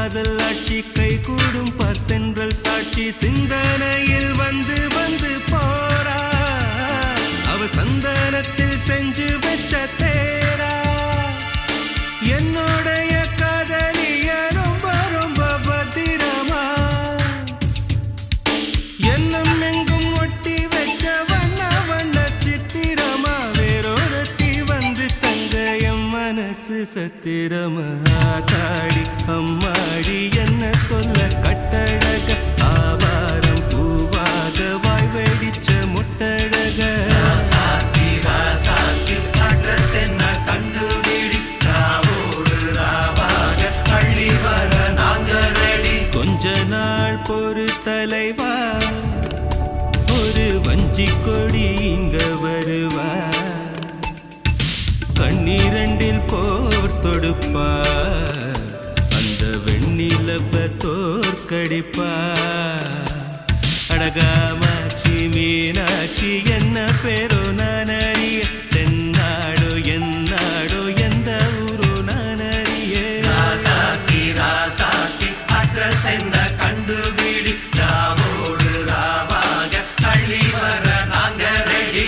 காதல் ஆட்சி கை கூடும் பத்தென்றல் சாட்சி சிந்தனையில் வந்து வந்து போரா அவ சந்தனத்தில் செஞ்சு வச்ச தேரா என்னோடைய காதலிய ரொம்ப ரொம்ப பத்திரமா என்னும் எங்கும் ஒட்டி வச்ச வண்ண வண்ண சித்திரமா வேறொருத்தி வந்து தங்க என் மனசு சத்திரமா தாடி அம்மாடி என்ன சொல்ல கட்டழக ஆவாரம் பூவாக வாய் வெடிச்ச முட்டழக அட்ரஸ் என்ன கண்டுபிடி ராவோடு ராவாக அள்ளி வர நாங்க ரெடி கொஞ்ச நாள் பொறு தலைவா ஒரு வஞ்சி கொடி இங்க வருவா கண்ணீரண்டில் போர் தொடுப்பா அந்த வெண்ணிலவ தோற்கடிப்பா அடகாமாட்சி மீனாட்சி என்ன பேரோ நான் அறிய தென்னாடோ என்னாடோ எந்த ஊரோ நான் அறிய ராசாத்தி அட்ரஸ் என்ன கண்டுபிடி ராவோடு ராவாக அள்ளி வர நாங்க ரெடி